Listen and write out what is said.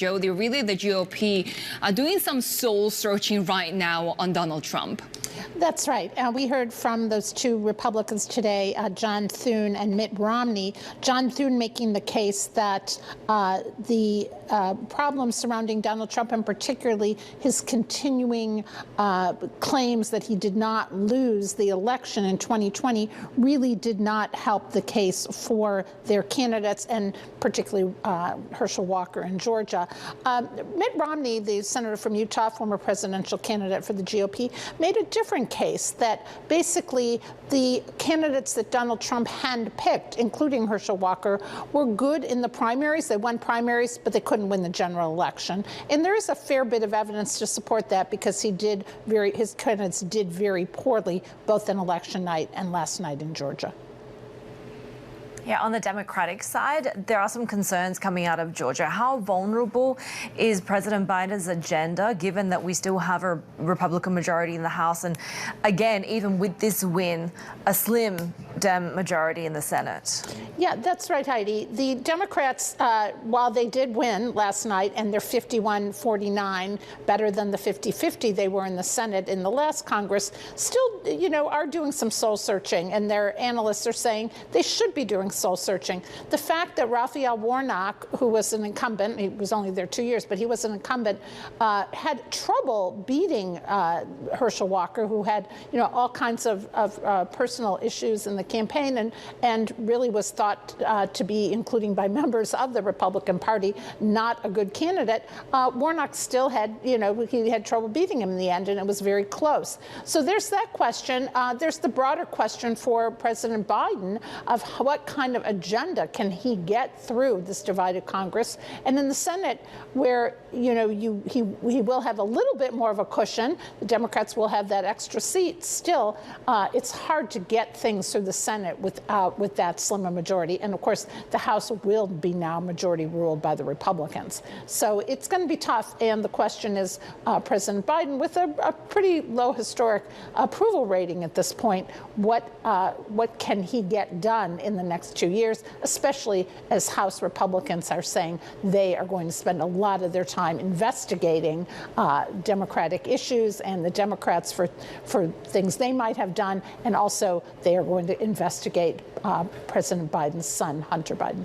Jodi, really the GOP are doing some soul searching right now on Donald Trump. That's right. We heard from those two Republicans today, John Thune and Mitt Romney. John Thune making the case that the problems surrounding Donald Trump, and particularly his continuing claims that he did not lose the election in 2020, really did not help the case for their candidates, and particularly Herschel Walker in Georgia. Mitt Romney, the senator from Utah, former presidential candidate for the GOP, made a different case that basically the candidates that Donald Trump handpicked, including Herschel Walker, were good in the primaries. They won primaries, but they couldn't win the general election. And there is a fair bit of evidence to support that, because his candidates did very poorly both in election night and last night in Georgia. Yeah, on the Democratic side, there are some concerns coming out of Georgia. How vulnerable is President Biden's agenda, given that we still have a Republican majority in the House, and again, even with this win, a slim Dem majority in the Senate? Yeah, that's right, Heidi. The Democrats, while they did win last night, and they're 51-49, better than the 50-50 they were in the Senate in the last Congress, still, are doing some soul searching, and their analysts are saying they should be doing soul searching. The fact that Raphael Warnock, who was an incumbent, he was only there 2 years, but he was an incumbent, had trouble beating Herschel Walker, who had all kinds of personal issues in the campaign, and really was thought to be, including by members of the Republican Party, not a good candidate. Warnock still had, he had trouble beating him in the end, and it was very close. So there's that question. There's the broader question for President Biden of what kind of agenda can he get through this divided Congress. And in the Senate, where he will have a little bit more of a cushion, the Democrats will have that extra seat. Still, it's hard to get things through the Senate with that slimmer majority. And of course, the House will be now majority ruled by the Republicans. So it's going to be tough. And the question is, President Biden, with a pretty low historic approval rating at this point, what can he get done in the next 2 years, especially as House Republicans are saying they are going to spend a lot of their time investigating Democratic issues and the Democrats for things they might have done, and also they are going to investigate President Biden's son, Hunter Biden.